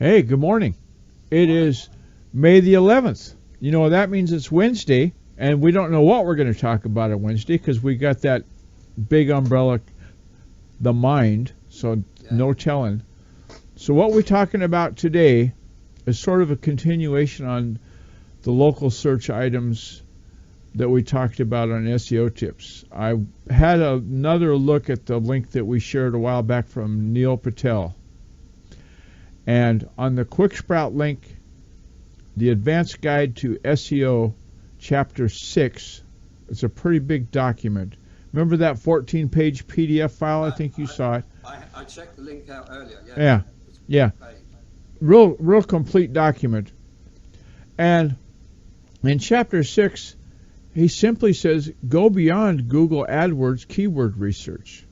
Hey, good morning. It is May the 11th. You know, that means it's Wednesday, and we don't know what we're going to talk about on Wednesday because we got that big umbrella, the mind, so no telling. So what we're talking about today is sort of a continuation on the local search items that we talked about on SEO tips. I had another look at the link that we shared a while back from Neil Patel. And on the Quick Sprout link, the Advanced Guide to SEO, Chapter 6, it's a pretty big document. Remember that 14-page PDF file? I think you saw it. I checked the link out earlier. Yeah. Real complete document. And in Chapter 6, he simply says, go beyond Google AdWords keyword research.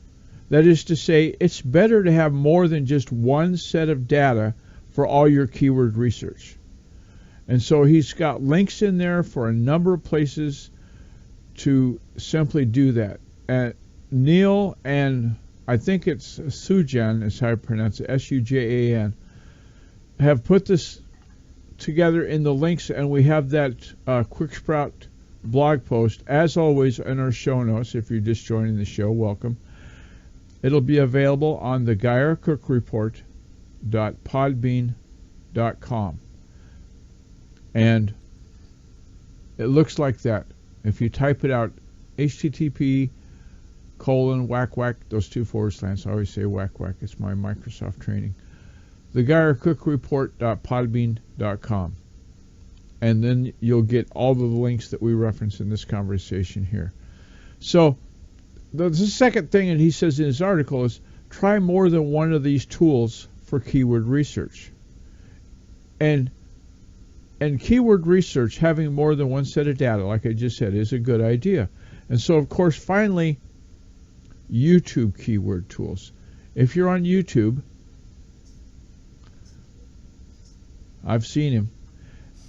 That is to say, it's better to have more than just one set of data for all your keyword research. And so he's got links in there for a number of places to simply do that. And Neil and I think it's Sujan is how I pronounce it, Sujan, have put this together in the links, and we have that Quick Sprout blog post, as always, in our show notes. If you're just joining the show, welcome. It'll be available on the GuyerCookReport.podbean.com. And it looks like that. If you type it out, http:// those two forward slangs, I always say whack. It's my Microsoft training. The GuyerCookReport.podbean.com. And then you'll get all of the links that we reference in this conversation here. So the second thing that he says in his article is try more than one of these tools for keyword research. And keyword research, having more than one set of data, like I just said, is a good idea. And so, of course, finally, YouTube keyword tools. If you're on YouTube, I've seen him,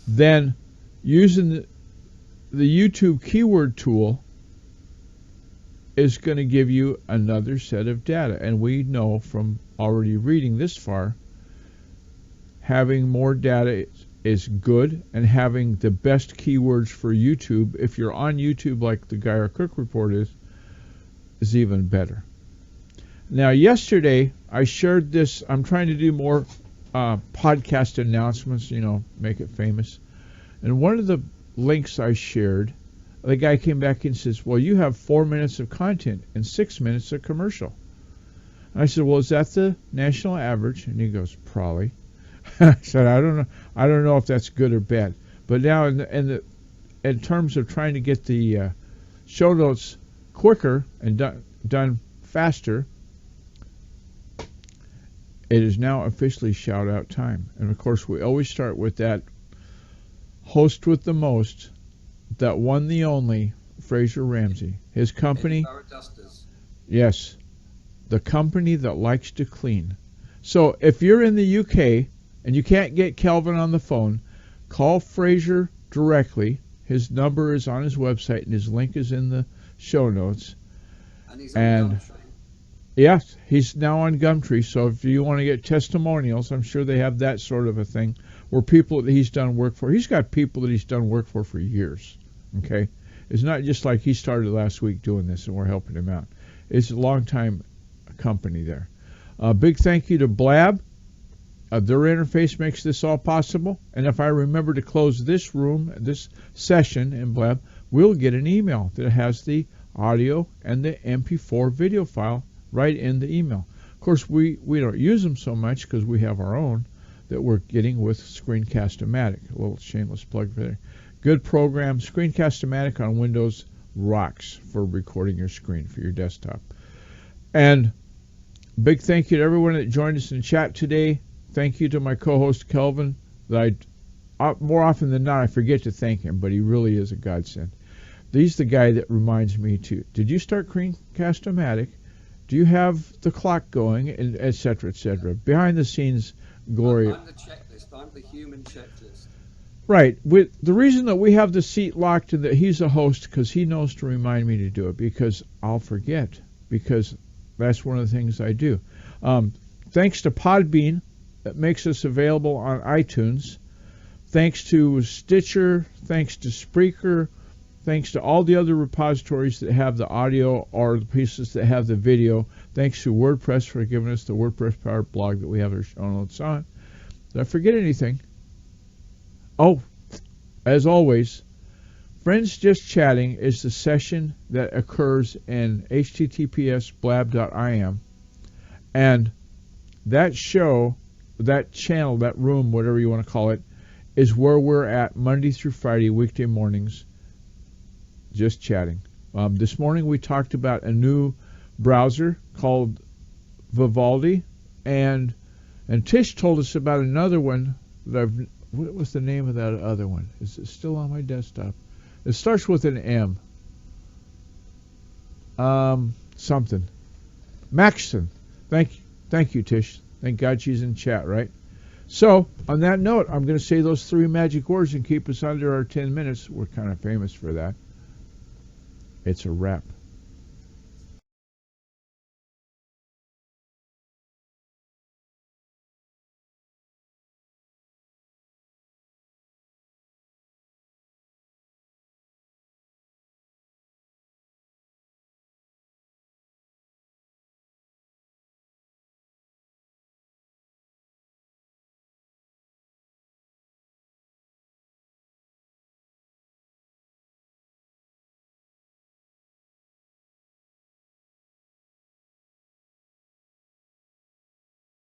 then using the YouTube keyword tool is going to give you another set of data. And we know from already reading this far, having more data is good, and having the best keywords for YouTube, if you're on YouTube like the Guyer Cook Report is even better. Now, yesterday I shared this. I'm trying to do more podcast announcements, make it famous. And one of the links I shared, the guy came back and says, well, you have 4 minutes of content and 6 minutes of commercial. And I said, well, is that the national average? And he goes, probably. I said, I don't know if that's good or bad. But now in terms of trying to get the show notes quicker and done faster, it is now officially shout-out time. And, of course, we always start with that host with the most, that one, the only, Fraser Ramsey. His company, yes, the company that likes to clean. So if you're in the UK and you can't get Kelvin on the phone, call Fraser directly. His number is on his website, and his link is in the show notes. And he's on Gumtree. Yes, he's now on Gumtree, so if you want to get testimonials, I'm sure they have that sort of a thing, where people that he's done work for, he's got people that he's done work for years, okay? It's not just like he started last week doing this and we're helping him out. It's a long-time company there. Big thank you to Blab. Their interface makes this all possible, and if I remember to close this room, this session in Blab, we'll get an email that has the audio and the MP4 video file right in the email. Of course, we don't use them so much because we have our own that we're getting with Screencast-O-Matic. A little shameless plug there. Good program. Screencast-O-Matic on Windows rocks for recording your screen for your desktop. And big thank you to everyone that joined us in chat today. Thank you to my co-host Kelvin. More often than not, I forget to thank him, but he really is a godsend. He's the guy that reminds me too. Did you start Screencast-O-Matic? Do you have the clock going, and et cetera, et cetera? Behind the scenes glory. I'm the checklist. I'm the human checklist. Right. The reason that we have the seat locked and that he's a host, because he knows to remind me to do it, because I'll forget, because that's one of the things I do. Thanks to Podbean that makes us available on iTunes. Thanks to Stitcher, thanks to Spreaker, thanks to all the other repositories that have the audio or the pieces that have the video. Thanks to WordPress for giving us the WordPress powered blog that we have our show notes on. Did I forget anything? Oh, as always, Friends Just Chatting is the session that occurs in https://blab.im. And that show, that channel, that room, whatever you want to call it, is where we're at Monday through Friday, weekday mornings, just chatting. This morning we talked about a new browser called Vivaldi, and Tish told us about another one that what was the name of that other one? Is it still on my desktop? It starts with an M. Something. Maxson. Thank you, Tish. Thank God she's in chat, right? So, on that note, I'm going to say those 3 magic words and keep us under our 10 minutes. We're kind of famous for that. It's a wrap.